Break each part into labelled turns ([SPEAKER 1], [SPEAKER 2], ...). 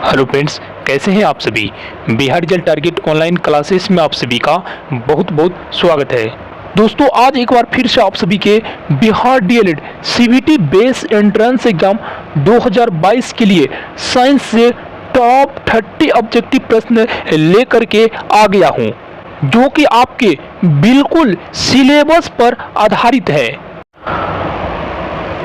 [SPEAKER 1] Hello friends, कैसे हैं आप सभी। Bihar result target online classes में आप सभी का बहुत बहुत स्वागत है। दोस्तों, आज एक बार फिर से आप सभी के Bihar DElEd CBT base entrance exam 2022 के लिए साइंस से टॉप 30 ऑब्जेक्टिव प्रश्न लेकर के आ गया हूं, जो कि आपके बिल्कुल सिलेबस पर आधारित है।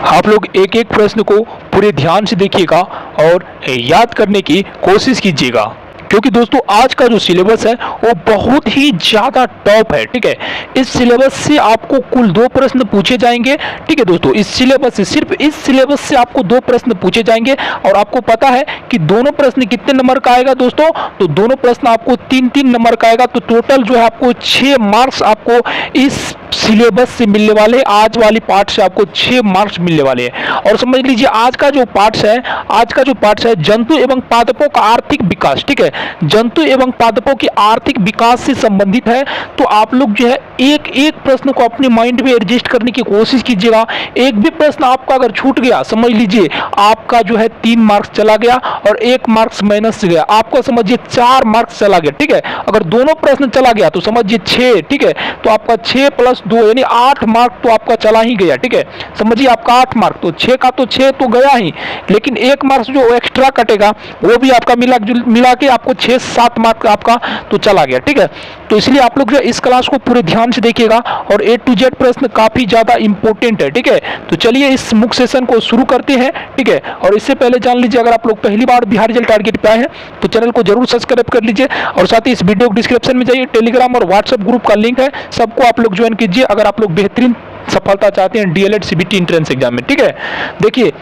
[SPEAKER 1] आप लोग एक एक प्रश्न को पूरे ध्यान से देखिएगा और याद करने की कोशिश कीजिएगा, क्योंकि दोस्तों आज का जो सिलेबस है वो बहुत ही ज़्यादा टॉप है। ठीक है, इस सिलेबस से आपको कुल 2 प्रश्न पूछे जाएंगे। ठीक है दोस्तों, इस सिलेबस से, सिर्फ इस सिलेबस से आपको 2 प्रश्न पूछे जाएंगे। और आपको पता है कि दोनों प्रश्न कितने नंबर का आएगा दोस्तों, तो दोनों प्रश्न आपको 3-3 नंबर का आएगा। तो टोटल जो है आपको 6 मार्क्स आपको इस सिलेबस से मिलने वाले हैं। आज वाली पार्ट से आपको 6 मार्क्स मिलने वाले हैं। और समझ लीजिए आज का जो पार्ट है जंतु एवं पादपों का आर्थिक विकास। ठीक है, जंतु एवं पादपों के आर्थिक विकास से संबंधित है। तो आप लोग जो है एक एक प्रश्न को अपने माइंड में एडजस्ट करने की कोशिश कीजिएगा। एक भी प्रश्न आपका अगर छूट गया, समझ लीजिए आपका जो है 3 मार्क्स चला गया और 1 मार्क्स माइनस से गया, आपको समझिए 4 मार्क्स चला गया। ठीक है, अगर दोनों प्रश्न चला गया तो समझिए 6। ठीक है, तो आपका 6 + 2 यानी 8 मार्क तो आपका चला ही गया। ठीक है, समझिए आपका 8 मार्क, तो 6 का तो 6 तो गया ही, लेकिन 1 मार्क्स जो एक्स्ट्रा कटेगा वो भी आपका मिला के आपको 6-7 मार्क आपका तो चला गया। ठीक है, तो इसलिए आप लोग जो इस क्लास को पूरे ध्यान से देखिएगा और A to Z प्रश्न काफी ज्यादा इंपॉर्टेंट है। ठीक है, तो चलिए इस मुख्य सेशन को शुरू करते हैं। ठीक है, और इससे पहले जान लीजिए, अगर आप लोग पहली बार बिहार रिजल्ट टारगेट पे आए हैं तो चैनल को जरूर सब्सक्राइब कर लीजिए। और साथ ही इस वीडियो को डिस्क्रिप्शन में जाइए, टेलीग्राम और व्हाट्सएप ग्रुप का लिंक है, सबको आप लोग ज्वाइन कीजिए अगर आप लोग बेहतरीन सफलता चाहते हैं डीएलएड सीबीटी एंट्रेंस एग्जाम में। ठीक है, देखिए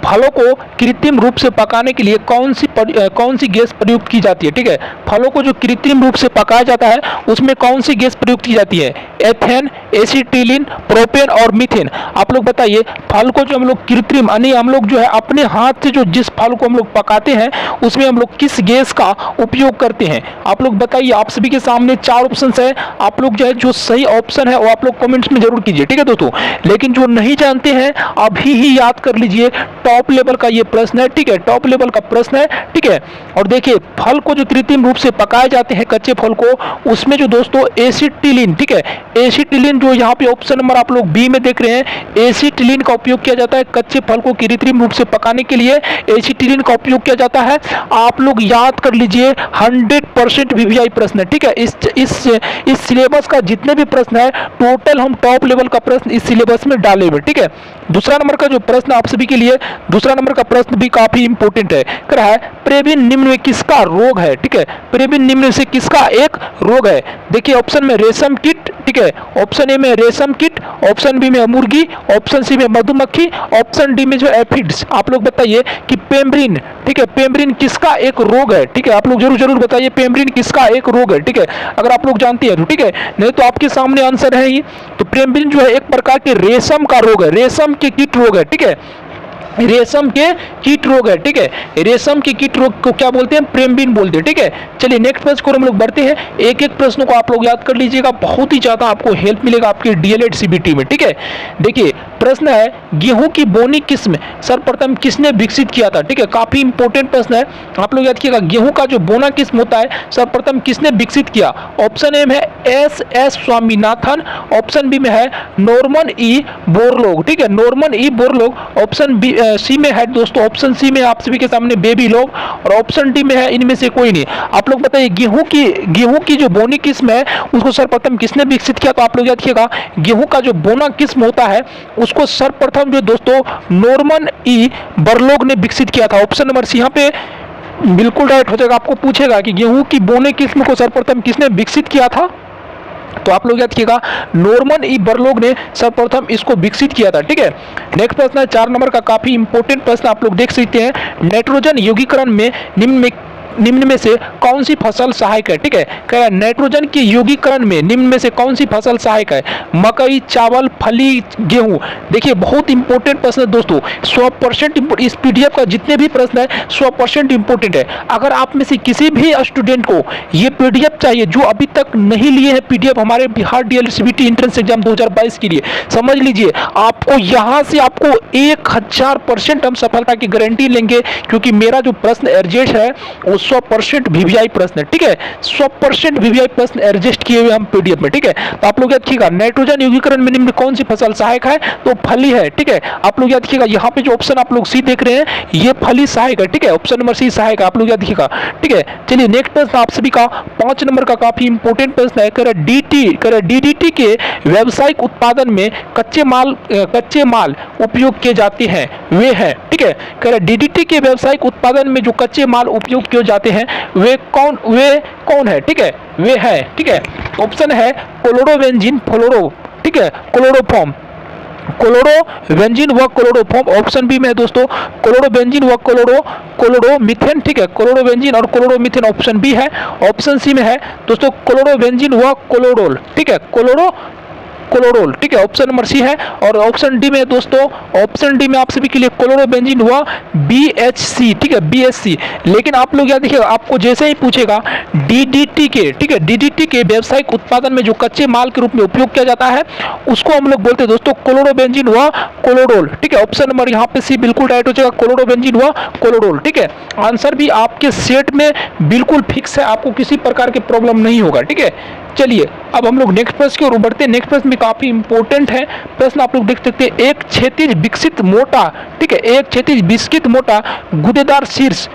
[SPEAKER 1] फलों को कृत्रिम रूप से पकाने के लिए कौन सी गैस प्रयुक्त की जाती है। ठीक है, फलों को जो कृत्रिम रूप से पकाया जाता है उसमें कौन सी गैस प्रयुक्त की जाती है, एथेन, एसिटिलीन, प्रोपेन और मीथेन। आप लोग बताइए, फल को जो हम लोग कृत्रिम यानी हम लोग जो है अपने हाथ से जो जिस फल को हम लोग पकाते हैं उसमें हम लोग किस गैस का उपयोग करते हैं। आप लोग बताइए, आप सभी के सामने 4 ऑप्शन है। आप लोग जो है जो सही ऑप्शन है वो आप लोग कमेंट्स में जरूर कीजिए। ठीक है दोस्तों, लेकिन जो नहीं जानते हैं अभी ही याद कर लीजिए, टॉप लेवल का ये प्रश्न है। ठीक है, टॉप लेवल का प्रश्न है। ठीक है, और देखिए फल को जो कृत्रिम रूप से पकाए जाते हैं कच्चे फल को, उसमें जो दोस्तों एसिटिलीन, ठीक है, एसिटिलीन जो यहाँ पे ऑप्शन नंबर आप लोग बी में देख रहे हैं, एसिटिलीन का उपयोग किया जाता है कच्चे फल को कृत्रिम रूप से पकाने के लिए। एसिटिलीन का उपयोग किया जाता है। आप लोग याद कर लीजिए, 100% वीवीआई प्रश्न है। ठीक है, इस सिलेबस का जितने भी प्रश्न है टोटल हम टॉप लेवल का प्रश्न इस सिलेबस में डाले हुए। ठीक है, दूसरा नंबर का जो प्रश्न आप सभी के लिए, दूसरा नंबर का प्रश्न भी काफी इंपॉर्टेंट है। कह रहा है प्रेबिन निम्न में किसका रोग है। ठीक है, प्रेबिन निम्न से किसका एक रोग है। देखिए ऑप्शन में रेशम कीट, ठीक है, ऑप्शन ए में रेशम कीट, ऑप्शन बी में मुर्गी, ऑप्शन सी में मधुमक्खी, ऑप्शन डी में जो एफिड्स। आप लोग बताइए कि पेम्ब्रिन, ठीक है, पेम्ब्रिन किसका एक रोग है। ठीक है, आप लोग जरूर बताइए पेम्ब्रिन किसका एक रोग है। ठीक है, अगर आप लोग जानते हैं तो ठीक है, नहीं तो आपके सामने आंसर है ही। तो पेम्ब्रिन जो है एक प्रकार के रेशम का रोग है, रेशम के कीट रोग है। ठीक है, रेशम के कीट रोग है। ठीक है, रेशम के कीट रोग को क्या बोलते हैं, प्रेम्बिन बोलते हैं। ठीक है, चलिए नेक्स्ट प्रश्न को हम लोग बढ़ते हैं। एक एक प्रश्न को आप लोग याद कर लीजिएगा, बहुत ही ज्यादा आपको हेल्प मिलेगा आपके डीएलएड सीबीटी में। ठीक है, देखिए प्रश्न है गेहूं की बोनी किस्म सर्वप्रथम किसने विकसित किया था। ठीक है, काफी इंपॉर्टेंट प्रश्न है, आप लोग याद कीजिएगा। गेहूं का जो बोना किस्म होता है सर्वप्रथम किसने विकसित किया। ऑप्शन ए में है एस स्वामीनाथन, ऑप्शन बी में है नॉर्मन ई बोरलोग। ठीक है, Norman E Borlaug. Option B C में है दोस्तों, ऑप्शन सी में आप सभी के सामने बेबी लोग, और ऑप्शन डी में है इनमें से कोई नहीं। आप लोग बताइए गेहूं की जो बोनी किस्म है उसको सर्वप्रथम किसने विकसित किया। तो आप लोग याद रखिएगा, गेहूं का जो बोना किस्म होता है उसको सर्वप्रथम जो दोस्तों नॉर्मन ई बोरलोग ने विकसित किया था। ऑप्शन नंबर सी यहाँ पे बिल्कुल राइट हो जाएगा। आपको पूछेगा कि गेहूं की बोने किस्म को सर्वप्रथम किसने विकसित किया था, तो आप लोग याद रखिएगा नॉर्मन ई बोरलोग ने सर्वप्रथम इसको विकसित किया था। ठीक है, नेक्स्ट प्रश्न है 4 नंबर का, काफी इंपॉर्टेंट प्रश्न आप लोग देख सकते हैं। नाइट्रोजन यौगिकरण में निम्न में निम्न में से कौन सी फसल सहायक है? ठीक है, कह रहा है नाइट्रोजन के यौगिकरण में निम्न में से कौन सी फसल सहायक है? मकई, चावल, फली, गेहूं। देखिए बहुत इंपॉर्टेंट प्रश्न है दोस्तों, 100% इस पीडीएफ का जितने भी प्रश्न है 100% इंपॉर्टेंट है। अगर आप में से किसी भी स्टूडेंट को ये पीडीएफ चाहिए जो अभी तक नहीं लिए हैं पीडीएफ हमारे Bihar DElEd CBT entrance exam 2022 के लिए, समझ लीजिए आपको यहाँ से आपको 1000% हम सफलता की गारंटी लेंगे, क्योंकि मेरा जो प्रश्न एडजस्ट है वो 100% वीवीआई प्रश्न है। ठीक है, 100% वीवीआई प्रश्न एडजस्ट किए हुए हम पीडीएफ में। ठीक है, तो आप लोग याद रखिएगा नाइट्रोजन यौगिकरण में निम्न कौन सी फसल सहायक है? तो फली है। ठीक है, आप लोग याद रखिएगा यहाँ पे जो ऑप्शन आप लोग सी देख रहे हैं ये फली सहायक है। ठीक है, ऑप्शन नंबर सी सहायक है, आप लोग याद रखिएगा। ठीक है, चलिए नेक्स्ट प्रश्न आप सभी का 5 नंबर का काफी इंपॉर्टेंट प्रश्न है। कह रहा डीडीटी के व्यावसायिक उत्पादन में कच्चे माल उपयोग किए जाते हैं वे हैं। ठीक है, कह रहा डीडीटी के व्यावसायिक उत्पादन में जो कच्चे माल उपयोग किए जाते हैं वे कौन है? ठीक है, वे है। ठीक है, ऑप्शन है क्लोरोबेंजीन, फ्लोरो, ठीक है, क्लोरोफॉर्म, क्लोरोबेंजीन व क्लोरोफॉर्म। ऑप्शन बी में है दोस्तों क्लोरोबेंजीन व क्लोरोमीथेन। ठीक है, क्लोरोबेंजीन और क्लोरोमीथेन ऑप्शन बी है। ऑप्शन सी में है दोस्तों क्लोरोबेंजीन व क्लोरोल। ठीक है, क्लोरोल। ठीक है, ऑप्शन नंबर सी है। और ऑप्शन डी में दोस्तों, ऑप्शन डी में आप सभी के लिए क्लोरोबेंजीन व बीएचसी। ठीक है, बीएचसी। लेकिन आप लोग याद रखिएगा आपको जैसे ही पूछेगा डीडीटी के, ठीक है, डीडीटी के व्यावसायिक उत्पादन में जो कच्चे माल के रूप में उपयोग किया जाता है उसको हम लोग बोलते हैं दोस्तों क्लोरोबेंजीन व क्लोरोल। ठीक है, ऑप्शन नंबर यहाँ पे सी बिल्कुल राइट हो जाएगा, क्लोरोबेंजीन व क्लोरोल। ठीक है, आंसर भी आपके सेट में बिल्कुल फिक्स है, आपको किसी प्रकार की प्रॉब्लम नहीं होगा। ठीक है, चलिए अब हम लोग नेक्स्ट प्रश्न की ओर बढ़ते हैं। नेक्स्ट प्रश्न में काफी इंपॉर्टेंट है प्रश्न, आप लोग देख सकते हैं। एक क्षैतिज विकसित मोटा, ठीक है, एक क्षैतिज विकसित मोटा गुदेदार शीर्ष,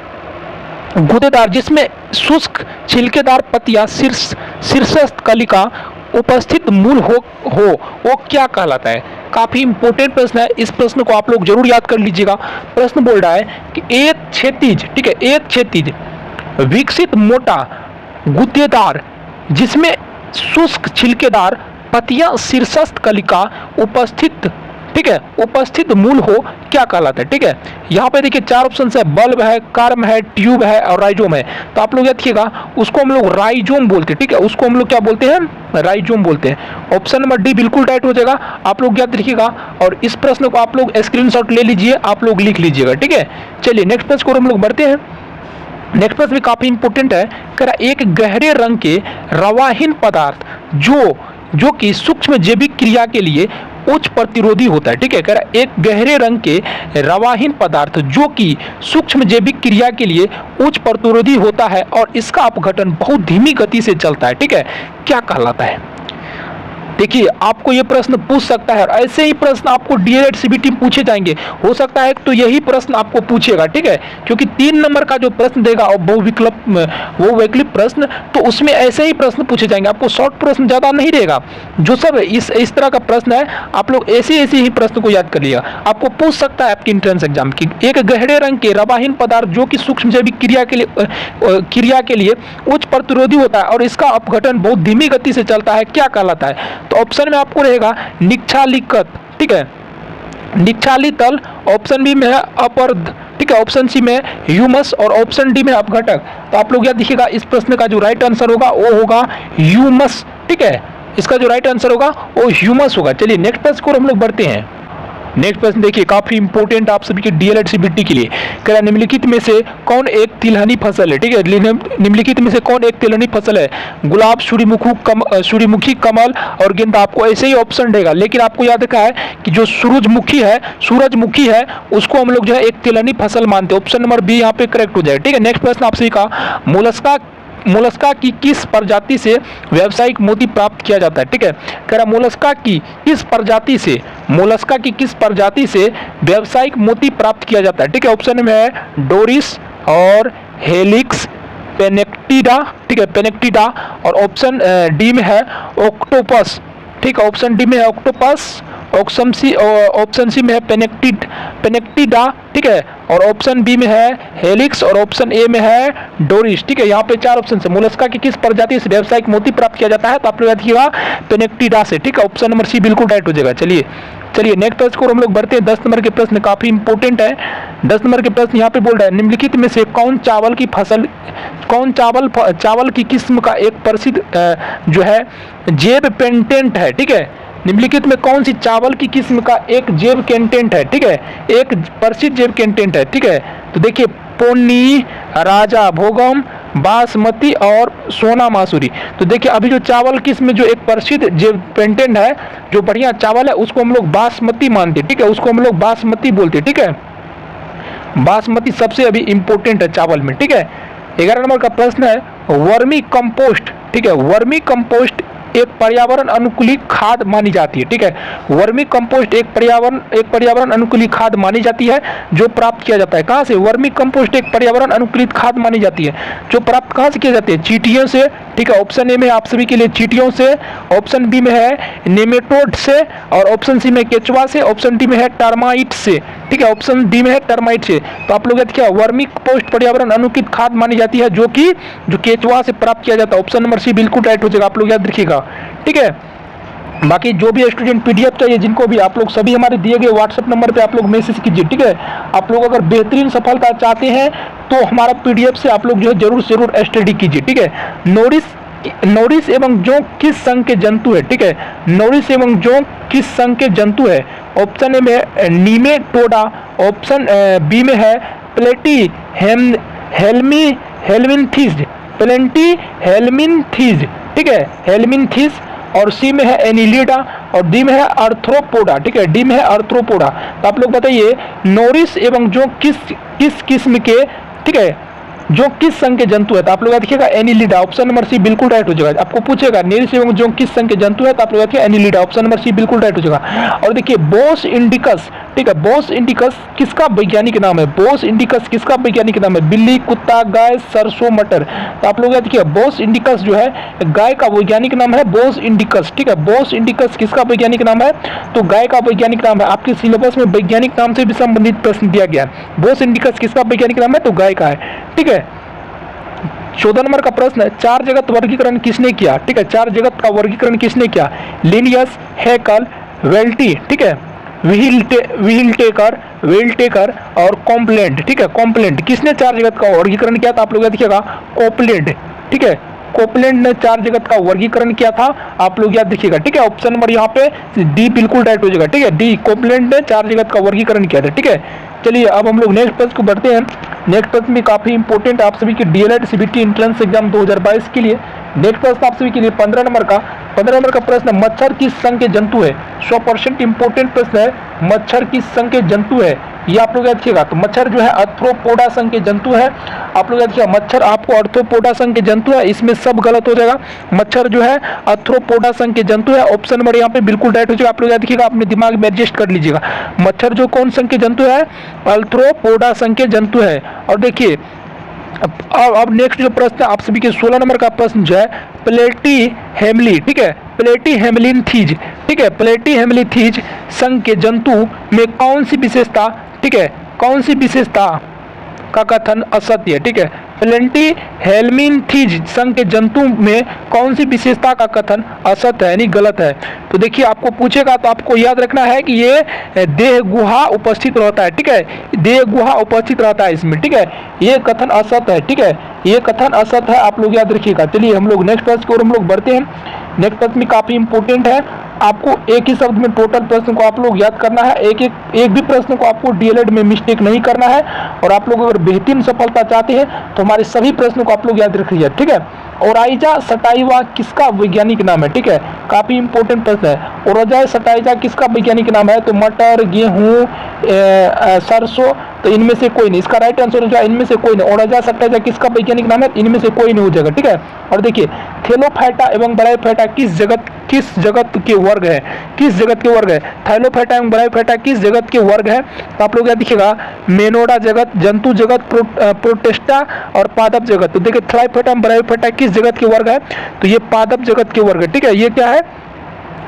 [SPEAKER 1] गुदेदार जिसमें शुष्क छिलकेदार पत्तियां शीर्षस्थ कलिका उपस्थित मूल हो वो क्या कहलाता है? काफी इंपॉर्टेंट प्रश्न है, इस प्रश्न को आप लोग जरूर याद कर लीजिएगा। प्रश्न बोल रहा है कि एक क्षैतिज, ठीक है, एक क्षैतिज विकसित मोटा गुदेदार जिसमें शुष्क छिलकेदार पत्तियां शीर्षस्थ कलिका उपस्थित, ठीक है, उपस्थित मूल हो क्या कहलाता है? ठीक है, यहाँ पे देखिए 4 ऑप्शन है, बल्ब है, कार्म है, ट्यूब है और राइजोम है। तो आप लोग याद रखिएगा उसको हम लोग राइजोम बोलते हैं। ठीक है, उसको हम लोग क्या बोलते हैं? राइजोम बोलते हैं। ऑप्शन नंबर डी बिल्कुल राइट हो जाएगा, आप लोग याद रखिएगा। और इस प्रश्न को आप लोग स्क्रीनशॉट ले लीजिए, आप लोग लिख लीजिएगा। ठीक है, चलिए नेक्स्ट प्रश्न को हम लोग बढ़ते हैं। नेक्स्ट प्रश्न भी काफी इंपॉर्टेंट है। कह रहा एक गहरे रंग के रवाहीन पदार्थ जो कि सूक्ष्म जैविक क्रिया के लिए उच्च प्रतिरोधी होता है। ठीक है, कह रहा एक गहरे रंग के रवाहीन पदार्थ जो कि सूक्ष्म जैविक क्रिया के लिए उच्च प्रतिरोधी होता है और इसका अपघटन बहुत धीमी गति से चलता है। ठीक है, क्या कहलाता है? देखिए आपको ये प्रश्न पूछ सकता है और ऐसे ही प्रश्न आपको डीएलएड सीबीटी में पूछे जाएंगे। हो सकता है तो यही प्रश्न आपको पूछेगा। ठीक है, क्योंकि 3 नंबर का जो प्रश्न देगा और वो वैकल्पिक प्रश्न, तो उसमें ऐसे ही प्रश्न पूछे जाएंगे। आपको शॉर्ट प्रश्न ज्यादा नहीं रहेगा। जो सब इस तरह का प्रश्न है आप लोग ऐसे ही प्रश्न को याद कर लिया। आपको पूछ सकता है आपकी एंट्रेंस एग्जाम की, एक गहरे रंग के रवाहीन पदार्थ जो कि सूक्ष्म जैविक क्रिया के लिए उच्च प्रतिरोधी होता है और इसका अपघटन बहुत धीमी गति से चलता है, क्या कहलाता है? तो ऑप्शन में आपको रहेगा निक्षालिकत, ठीक है, निक्षालितल। ऑप्शन बी में है अपर्ध, ठीक है, ऑप्शन सी में ह्यूमस और ऑप्शन डी में अपघटक। तो आप लोग याद रखिएगा इस प्रश्न का जो राइट आंसर होगा वो होगा ह्यूमस। ठीक है, इसका जो राइट आंसर होगा वो ह्यूमस होगा। चलिए नेक्स्ट प्रश्न को हम लोग बढ़ते हैं। नेक्स्ट प्रश्न देखिए काफी इंपॉर्टेंट आप सभी के डीएलएड सीबीटी के लिए। कह रहा निम्नलिखित में से कौन एक तिलहनी फसल है? ठीक है, निम्नलिखित में से कौन एक तिलहनी फसल है? गुलाब, सूर्यमुखी, कमल और गेंदा। आपको ऐसे ही ऑप्शन देगा, लेकिन आपको याद रखा है कि जो सूरजमुखी है उसको हम लोग जो है एक तिलहनी फसल मानते हैं। ऑप्शन नंबर बी यहाँ पे करेक्ट हो जाएगा। ठीक है, नेक्स्ट प्रश्न आपसे का मोलस्का की किस प्रजाति से व्यावसायिक मोती प्राप्त किया जाता है? ठीक है, कह रहा मोलस्का की किस प्रजाति से व्यावसायिक मोती प्राप्त किया जाता है? ठीक है, ऑप्शन में है डोरिस और हेलिक्स, पेनेक्टिडा, ठीक है, पेनेक्टिडा। और ऑप्शन डी में है ऑक्टोपस। ठीक है, ऑप्शन डी में है ऑक्टोपस। ऑप्शन सी में है पेनेक्टिडा। ठीक है, और ऑप्शन बी में है हेलिक्स और ऑप्शन ए में है डोरिस। ठीक है, यहाँ पे 4 ऑप्शन है। मोलस्का की किस प्रजाति से व्यावसायिक मोती प्राप्त किया जाता है? तो आप लोग याद रखिएगा पेनेक्टिडा से। ठीक है, ऑप्शन नंबर सी बिल्कुल राइट हो जाएगा। चलिए नेक्स्ट प्रश्न को हम लोग बढ़ते हैं। 10 नंबर के प्रश्न काफी इंपोर्टेंट है। 10 नंबर के प्रश्न यहाँ पे बोल रहा है निम्नलिखित में से कौन चावल की किस्म का एक प्रसिद्ध जो है जैव पेटेंट है? ठीक है, निम्नलिखित में कौन सी चावल की किस्म का एक जैव कंटेंट है? ठीक है, एक प्रसिद्ध जैव कंटेंट है। ठीक है, तो देखिए पोन्नी, राजा भोगम, बासमती और सोना मासूरी। तो देखिए अभी जो चावल किस्म जो एक प्रसिद्ध जैव पेटेंट है, जो बढ़िया चावल है, उसको हम लोग बासमती मानते हैं। ठीक है, उसको हम लोग बासमती बोलते हैं। ठीक है, बासमती सबसे अभी इंपोर्टेंट है चावल में। ठीक है, 11 नंबर का प्रश्न है वर्मी कंपोस्ट। ठीक है, वर्मी कंपोस्ट एक पर्यावरण अनुकूली खाद मानी जाती है। ठीक है, वर्मी कंपोस्ट एक पर्यावरण अनुकूली खाद मानी जाती है जो प्राप्त किया जाता है कहाँ से? वर्मी कंपोस्ट एक पर्यावरण अनुकूलित खाद मानी जाती है जो प्राप्त कहाँ से किया जाती है? चींटियों से। ठीक है, ऑप्शन ए में आप सभी के लिए चींटियों से, ऑप्शन बी में है नेमेटोड से, और ऑप्शन सी में केचुआ से, ऑप्शन डी में है टर्माइट से। ठीक है, ऑप्शन डी में है टर्माइट से। तो आप लोग क्या वर्मी कंपोस्ट पर्यावरण अनुकूलित खाद मानी जाती है जो केचुआ से प्राप्त किया जाता है। ऑप्शन नंबर सी बिल्कुल राइट हो जाएगा, आप लोग याद रखिएगा। ठीक है, बाकी जो भी स्टूडेंट पीडीएफ चाहिए जिनको भी, आप लोग सभी हमारे दिए गए व्हाट्सएप नंबर पे आप लोग मैसेज कीजिए। ठीक है, आप लोग अगर बेहतरीन सफलता चाहते हैं तो हमारा पीडीएफ से आप लोग जो है जरूर स्टडी कीजिए। ठीक है, नोरिस एवं जोंक किस संघ के जंतु है? ठीक है, नोरिस एवं जोंक किस संघ के जंतु है? ऑप्शन ए में नीमेटोडा, ऑप्शन बी में है प्लेटी हेलमिनथीज, ठीक है, हेलमिनथीज, और सी में है एनिलिडा, और डी में है आर्थ्रोपोडा। ठीक है, डी में है आर्थ्रोपोडा। तो आप लोग बताइए नोरिस एवं जो किस किस्म के, ठीक है, जो किस संघ के जंतु है? तो आप लोग देखिएगा एनिलिडा, ऑप्शन नंबर सी बिल्कुल राइट हो जाएगा। आपको पूछेगा नोरिस एवं जो किस संघ के जंतु है, तो आप लोग देखिए एनिलिडा, ऑप्शन नंबर सी बिल्कुल राइट हो जाएगा। और देखिए बोस इंडिकस, ठीक है, बोस इंडिकस किसका वैज्ञानिक नाम है? बोस इंडिकस किसका वैज्ञानिक नाम है? बिल्ली, कुत्ता, गाय, सरसों, मटर। तो आप लोग देखिए बोस इंडिकस जो है गाय का वैज्ञानिक नाम है बोस इंडिकस। ठीक है, बोस इंडिकस किसका वैज्ञानिक नाम है? तो गाय का वैज्ञानिक नाम है। आपके सिलेबस में वैज्ञानिक नाम से भी संबंधित प्रश्न दिया गया है। बोस इंडिकस किसका वैज्ञानिक नाम है? तो गाय का है। ठीक है, 14 नंबर का प्रश्न है 4 जगत वर्गीकरण किसने किया? ठीक है, 4 जगत का वर्गीकरण किसने किया? लिनियस, हैकल, वेल्टी, ठीक है, विल्टेकर और कॉम्प्लेंट। ठीक है, कॉम्प्लेंट किसने 4 जगत का वर्गीकरण किया था? आप लोग देखिएगा कॉम्प्लेंट। ठीक है, कोपलैंड ने 4 जगत का वर्गीकरण किया था, आप लोग याद रखिएगा। ठीक है, ऑप्शन नंबर यहाँ पे डी बिल्कुल राइट हो जाएगा। ठीक है, डी, कोपलैंड ने 4 जगत का वर्गीकरण किया था। ठीक है, चलिए अब हम लोग नेक्स्ट प्रश्न को बढ़ते हैं। नेक्स्ट प्रश्न भी काफी इंपॉर्टेंट आप सभी के डीएलएड सीबीटी एंट्रेंस एग्जाम 2022 के लिए। नेक्स्ट प्रश्न आप सभी के लिए 15 नंबर का प्रश्न, मच्छर किस संघ के जंतु है? 100% इंपॉर्टेंट प्रश्न है, मच्छर किस संघ के जंतु है, ये आप लोग याद रखिएगा। तो मच्छर जो है आर्थ्रोपोडा संघ के जंतु है। आप लोग याद रखिएगा मच्छर आपको आर्थ्रोपोडा संघ के जंतु है, इसमें सब गलत हो जाएगा। मच्छर जो है आर्थ्रोपोडा संघ के जंतु है, ऑप्शन नंबर यहाँ पे बिल्कुल राइट हो जाएगा। आप लोग याद रखिएगा, अपने दिमाग में एडजस्ट कर लीजिएगा। मच्छर जो कौन संघ के जंतु है? आर्थ्रोपोडा संघ के जंतु है। और देखिए अब नेक्स्ट जो प्रश्न है आप सभी के 16 नंबर का प्रश्न जो है प्लेटी हेमली, ठीक है, प्लेटी हेमलिनथीज, ठीक है, प्लेटी हेमलिनथीज संघ के जंतु में कौन सी विशेषता, ठीक है, कौन सी विशेषता का कथन असत्य है? ठीक है, प्लेटी हेलमिनथीज संघ के जंतु में कौन सी विशेषता का कथन असत्य है, यानी गलत है? तो देखिए आपको पूछेगा तो आपको याद रखना है कि ये देह गुहा उपस्थित रहता है। ठीक है, देह गुहा उपस्थित रहता है इसमें। ठीक है, ये कथन असत्य है। ठीक है, ये कथन असत्य है, आप लोग याद रखिएगा। चलिए हम लोग नेक्स्ट प्रश्न की ओर हम लोग बढ़ते हैं। नेक्स्ट प्रश्न भी काफी इंपॉर्टेंट है, आपको एक ही शब्द में टोटल प्रश्न को आप लोग याद करना है। एक भी प्रश्न को आपको डीएलएड में मिस्टेक नहीं करना है। और आप लोग अगर बेहतरीन सफलता चाहते हैं तो हमारे सभी प्रश्नों को आप लोग याद रखिए। ठीक है, ओराइजा सटाइवा किसका वैज्ञानिक नाम है? ठीक है, काफी इंपॉर्टेंट प्रश्न है। ओराइजा सटाइवा किसका वैज्ञानिक नाम है? तो मटर, गेहूं, सरसों, तो इनमें से कोई नहीं। इसका राइट आंसर हो जाएगा इनमें से कोई नहीं। ओराइजा सटाइवा किसका वैज्ञानिक नाम है? इनमें से कोई नहीं हो जाएगा। ठीक है, और देखिए थैलोफाइटा एवं ब्रायोफाइटा किस जगत के वर्ग है? किस जगत के वर्ग है? थैलोफाइटा एवं ब्रायोफाइटा किस जगत के वर्ग है? तो आप लोग याद रखिएगा मेनोडा जगत, जंतु जगत, प्रोटेस्टा और पादप जगत। तो देखिए थैलोफाइटा एवं ब्रायोफाइटा किस जगत के वर्ग है? तो ये पादप जगत के वर्ग है। ठीक है, ये क्या है?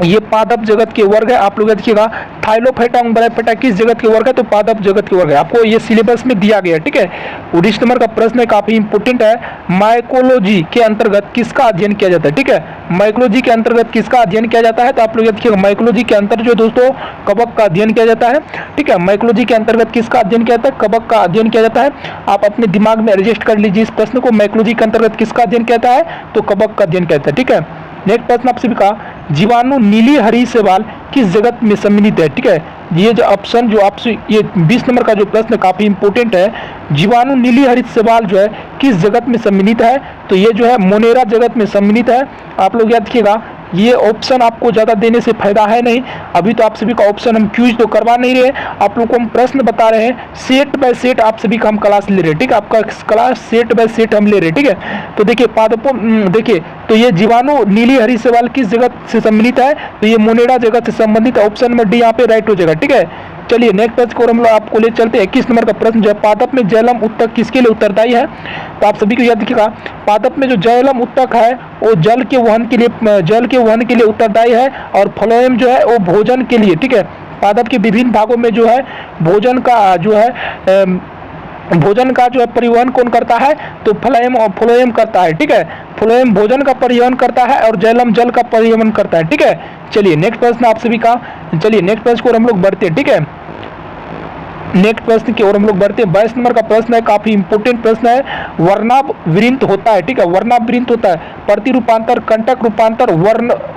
[SPEAKER 1] ये पादप जगत के वर्ग है। आप लोग देखिएगा थाइलोफाइटा ब्रायोफाइटा किस जगत के वर्ग है, तो पादप जगत के वर्ग है। आपको ये सिलेबस में दिया गया है, ठीक है। 19 नंबर का प्रश्न है, काफी इंपोर्टेंट है। माइकोलॉजी के अंतर्गत किसका अध्ययन किया जाता है, ठीक है। माइकोलॉजी के अंतर्गत किसका अध्ययन किया जाता है, तो आप लोग देखिएगा माइकोलॉजी के अंतर्गत जो दोस्तों कवक का अध्ययन किया जाता है, ठीक है। माइकोलॉजी के अंतर्गत किसका अध्ययन किया जाता है, कवक का अध्ययन किया जाता है। आप अपने दिमाग में रजिस्टर कर लीजिए इस प्रश्न को, माइकोलॉजी के अंतर्गत किसका अध्ययन किया जाता है, तो कवक का अध्ययन किया जाता है, ठीक है। नेक्स्ट प्रश्न आपसे भी कहा, जीवाणु नीली हरी शैवाल किस जगत में सम्मिलित है, ठीक है। ये जो ऑप्शन जो आपसे ये 20 नंबर का जो प्रश्न काफी इंपोर्टेंट है, जीवाणु नीली हरित शैवाल जो है किस जगत में सम्मिलित है, तो ये जो है मोनेरा जगत में सम्मिलित है। आप लोग याद रखिएगा, ये ऑप्शन आपको ज़्यादा देने से फायदा है नहीं। अभी तो आप सभी का ऑप्शन हम क्यूज तो करवा नहीं रहे, आप लोगों को हम प्रश्न बता रहे हैं, सेट बाय सेट आप सभी का हम क्लास ले रहे हैं, ठीक है। आपका क्लास सेट बाय सेट हम ले रहे हैं, ठीक है। तो देखिए पादपों, देखिए तो ये जीवाणु नीली हरी शैवाल किस जगत से सम्मिलित है, तो ये मोनेरा जगत से संबंधित है। ऑप्शन नंबर डी यहाँ पे राइट हो जाएगा, ठीक है। चलिए नेक्स्ट पेज को हम लोग आपको ले चलते हैं। 21 नंबर का प्रश्न जो है, पादप में जाइलम उत्तक किसके लिए उत्तरदायी है, तो आप सभी को याद रखिएगा, पादप में जो जाइलम उत्तक है वो जल के वहन के लिए उत्तरदायी है, और फ्लोएम जो है वो भोजन के लिए, ठीक है। पादप के विभिन्न भागों में जो है भोजन का जो है परिवहन कौन करता है, तो फ्लोएम करता है, ठीक है। फ्लोएम भोजन का परिवहन करता है और जाइलम जल का परिवहन करता है, ठीक है। चलिए नेक्स्ट प्रश्न आप सभी का, चलिए नेक्स्ट प्रश्न को हम लोग बढ़ते हैं, ठीक है। नेक्स्ट प्रश्न की ओर हम लोग बढ़ते हैं। 22 नंबर का प्रश्न है, काफी इंपोर्टेंट प्रश्न है। वर्णाभविरिंत होता है, ठीक है। वर्णाभविरिंत होता है, प्रतिरूपांतर, कंटक रूपांतर,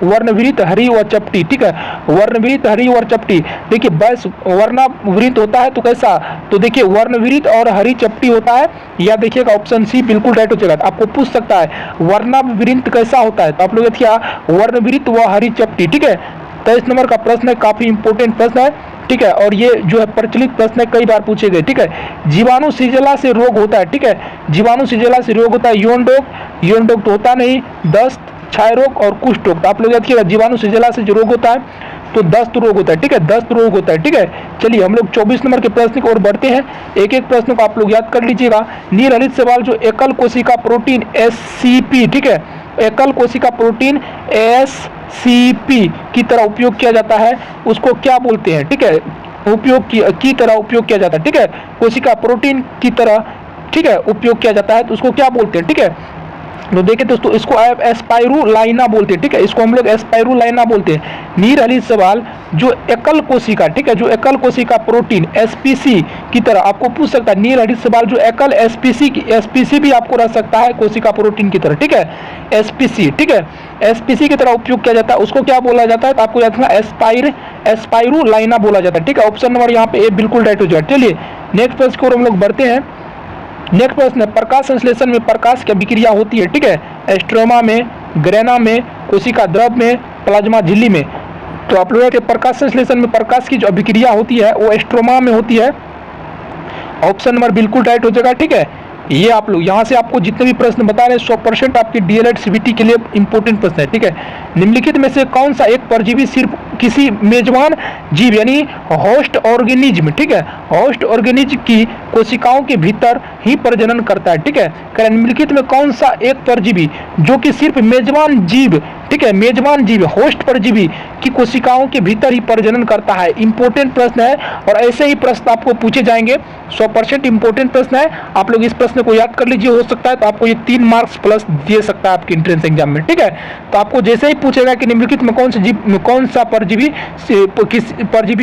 [SPEAKER 1] वर्णविरित हरी व चपटी, ठीक है। वर्णविरित हरी व चपटी, देखिए 22 वर्णाभविरिंत होता है तो कैसा, तो देखिए वर्णविरित और हरी चपटी होता है, या देखिएगा ऑप्शन सी बिल्कुल राइट हो जाएगा। आपको पूछ सकता है वर्णाभविरिंत कैसा होता है, तो आप लोग देखिए वर्णविरित व हरी चपटी, ठीक है। 23 नंबर का प्रश्न है, काफी इंपोर्टेंट प्रश्न है, ठीक है। और ये जो है प्रचलित प्रश्न है, कई बार पूछे गए, ठीक है। जीवाणु शिजला से रोग होता है, ठीक है। जीवाणु शिजला से रोग होता है, यौन रोग तो होता नहीं, दस्त, क्षय रोग और कुष्ठ रोग। तो आप लोग याद रखिएगा, जीवाणु शिजला से जो रोग होता है तो दस्त रोग होता है, ठीक है। दस्त रोग होता है, ठीक है। चलिए हम लोग 24 नंबर के प्रश्न की ओर बढ़ते हैं। एक एक प्रश्न को आप लोग याद कर लीजिएगा। नील हरित शैवाल जो एकल कोशिका प्रोटीन SCP, ठीक है, एकल कोशिका प्रोटीन SCP की तरह उपयोग किया जाता है, उसको क्या बोलते हैं, ठीक है। उपयोग की तरह उपयोग किया जाता है, ठीक है। कोशिका प्रोटीन की तरह, ठीक है, उपयोग किया जाता है तो उसको क्या बोलते हैं, ठीक है। तो देखिए दोस्तों, इसको एस्पाइरुलाइना बोलते हैं, ठीक है। इसको हम लोग एस्पाइरुलाइना बोलते हैं। नील हरित शैवाल जो एकल कोशिका, ठीक है, जो एकल कोशिका प्रोटीन SPC की तरह, आपको पूछ सकता है नील हरित शैवाल जो एकल SPC भी आपको रह सकता है कोशिका प्रोटीन की तरह, ठीक है। SPC, ठीक है, SPC की तरह उपयोग किया जाता है, उसको क्या बोला जाता है, तो आपको याद रखना एस्पाइरुलाइना बोला जाता है, ठीक है। ऑप्शन नंबर यहाँ पे ए बिल्कुल राइट हो जाएगा। चलिए नेक्स्ट प्रश्न को हम लोग बढ़ते हैं। नेक्स्ट प्रश्न है, प्रकाश संश्लेषण में प्रकाश की अभिक्रिया होती है, ठीक है। एस्ट्रोमा में, ग्रेना में, कोशिका द्रव में, प्लाज्मा झिल्ली में। तो आप लोगों के प्रकाश संश्लेषण में प्रकाश की जो अभिक्रिया होती है वो एस्ट्रोमा में होती है। ऑप्शन नंबर बिल्कुल राइट हो जाएगा, ठीक है। ये आप लोग यहाँ से आपको जितने भी प्रश्न बता रहे हैं 100% आपकी DLED CBT के लिए इंपोर्टेंट प्रश्न है, ठीक है। निम्नलिखित में से कौन सा एक परजीवी सिर्फ किसी मेजबान जीव यानी होस्ट ऑर्गेनिज्म, ठीक है, होस्ट ऑर्गेनिज्म की कोशिकाओं के भीतर ही प्रजनन करता है, ठीक है। निम्नलिखित में कौन सा एक परजीवी जो कि सिर्फ मेजबान जीव, ठीक है, मेजबान जीव होस्ट परजीवी की कोशिकाओं के भीतर ही प्रजनन करता है। इंपोर्टेंट प्रश्न है और ऐसे ही प्रश्न आपको पूछे जाएंगे, 100% इंपोर्टेंट प्रश्न है। आप लोग इस प्रश्न को याद कर लीजिए, हो सकता है तो आपको ये 3 मार्क्स प्लस दे सकता है आपके एंट्रेंस एग्जाम में, ठीक है। तो आपको जैसे ही पूछेगा कि निम्नलिखित में कौन सा परजीवी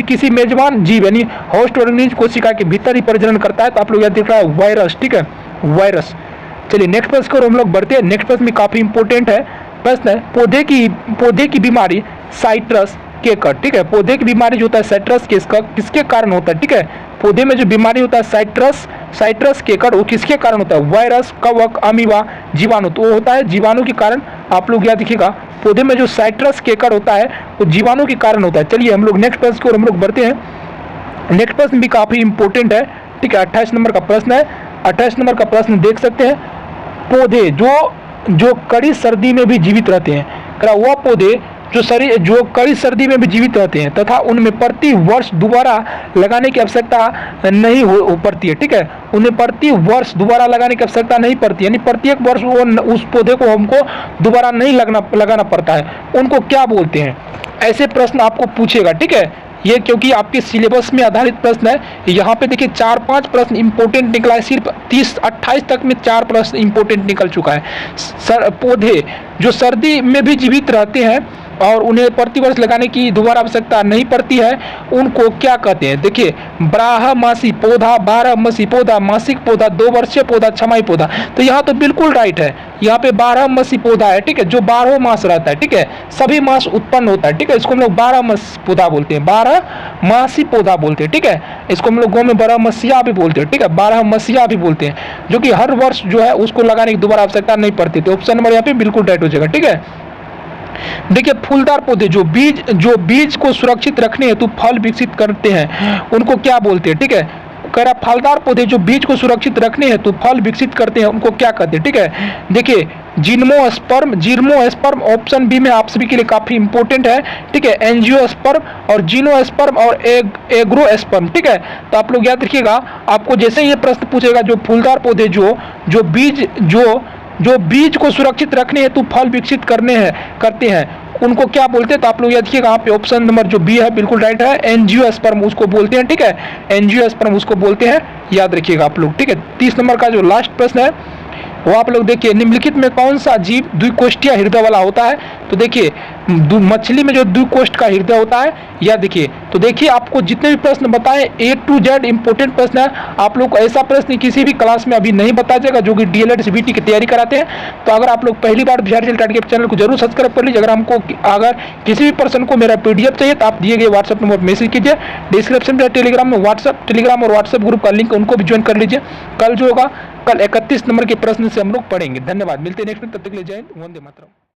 [SPEAKER 1] किसी मेजबान जीव यानी होस्ट ऑर्गेनिज्म कोशिका के भीतर ही प्रजनन करता है, तो आप लोग याद रखना है वायरस, ठीक है, वायरस। चलिए नेक्स्ट प्रश्न को हम लोग बढ़ते हैं। नेक्स्ट प्रश्न में काफी इंपोर्टेंट है प्रश्न है, पौधे की बीमारी साइट्रस केकर, ठीक है। पौधे की बीमारी जो होता है साइट्रस किसके कारण होता है, ठीक है। पौधे में जो बीमारी होता है साइट्रस केकर, वो किसके कारण होता है, वायरस, कवक, अमीबा, जीवाणु, तो वो होता है जीवाणु के कारण। आप लोग याद रखिएगा, पौधे में जो साइट्रस केकर होता है वो जीवाणु के कारण होता है। चलिए हम लोग नेक्स्ट प्रश्न की ओर हम लोग बढ़ते हैं। नेक्स्ट प्रश्न भी काफी इंपोर्टेंट है, ठीक है। 28 नंबर का प्रश्न है। 28 नंबर का प्रश्न देख सकते हैं, पौधे जो कड़ी सर्दी में भी जीवित रहते हैं, वह पौधे जो कड़ी सर्दी में भी जीवित रहते हैं तथा उनमें प्रति वर्ष दोबारा लगाने की आवश्यकता नहीं हो पड़ती है। ठीक है, उन्हें प्रति वर्ष दोबारा लगाने की आवश्यकता नहीं पड़ती, यानी प्रत्येक वर्ष वो उस पौधे को हमको दोबारा नहीं लगाना पड़ता है। उनको क्या बोलते हैं? ऐसे प्रश्न आपको पूछेगा। ठीक है, ये क्योंकि आपके सिलेबस में आधारित प्रश्न है। यहाँ पे देखिए 4-5 प्रश्न इंपोर्टेंट निकला है, सिर्फ 30-28 तक में 4 प्रश्न इंपोर्टेंट निकल चुका है। पौधे जो सर्दी में भी जीवित रहते हैं और उन्हें प्रतिवर्ष लगाने की दोबारा आवश्यकता नहीं पड़ती है, उनको क्या कहते हैं? देखिए, बारहमासी पौधा, 12मासी पौधा, मासिक पौधा, 2 वर्षीय पौधा, छमाही पौधा। तो यहाँ तो बिल्कुल राइट है, यहाँ पे 12मासी पौधा है। ठीक है, जो 12 मास रहता है। ठीक है, सभी मास उत्पन्न होता है। ठीक है, इसको हम लोग 12मासी पौधा बोलते हैं, 12मासी पौधा बोलते हैं। ठीक है, इसको हम लोग गाँव में 12मसिया भी बोलते हैं। ठीक है, 12मसिया भी बोलते हैं, जो कि हर वर्ष जो है उसको लगाने की दोबारा आवश्यकता नहीं पड़ती। तो ऑप्शन नंबर यहाँ पे बिल्कुल राइट हो जाएगा। ठीक है, देखिए फूलदार पौधे जो बीज को सुरक्षित रखने हेतु फल विकसित करते हैं, उनको क्या बोलते हैं? ठीक है, कह रहा फलदार पौधे जो बीज को सुरक्षित रखने हेतु फल विकसित करते हैं, उनको क्या कहते हैं? ठीक है, देखिए जीर्मोस्पर्म ऑप्शन बी में आप सभी के लिए काफी इंपॉर्टेंट है। ठीक है, एंजियोस्पर्म और जीनोस्पर्म और एग्रोस्पर्म। ठीक है, तो आप लोग याद रखिएगा, आपको जैसे ये प्रश्न पूछेगा जो फूलदार पौधे जो बीज को सुरक्षित रखने हेतु फल विकसित करते हैं, उनको क्या बोलते हैं? तो आप लोग याद रखिएगा, यहाँ पे ऑप्शन नंबर जो बी है बिल्कुल राइट है, एंजियोस्पर्म उसको बोलते हैं। ठीक है, एंजियोस्पर्म उसको बोलते हैं, याद रखिएगा आप लोग। ठीक है, 30 नंबर का जो लास्ट प्रश्न है वो आप लोग देखिए, निम्नलिखित में कौन सा जीव द्विकोष्ठीय हृदय वाला होता है? तो देखिए मछली में जो द्विकोष्ठ का हृदय होता है, या देखिए, तो देखिए आपको जितने भी प्रश्न बताएं A to Z इंपोर्टेंट प्रश्न है। आप लोग को ऐसा प्रश्न किसी भी क्लास में अभी नहीं बताया जाएगा जो कि DLED CBT की तैयारी कराते हैं। तो अगर आप लोग पहली बार बिहार टारगेट चैनल को जरूर सब्सक्राइब कर लीजिए। अगर किसी भी पर्सन को मेरा PDF चाहिए तो आप दिए गए व्हाट्सएप नंबर मैसेज कीजिए। डिस्क्रिप्शन में टेलीग्राम और व्हाट्सएप ग्रुप का लिंक उनको भी ज्वाइन कर लीजिए। कल जो होगा, कल 31 नंबर के प्रश्न से हम लोग पढ़ेंगे। धन्यवाद, मिलते हैं नेक्स्ट में, तब तक के लिए जय हिंद, वंदे मातरम।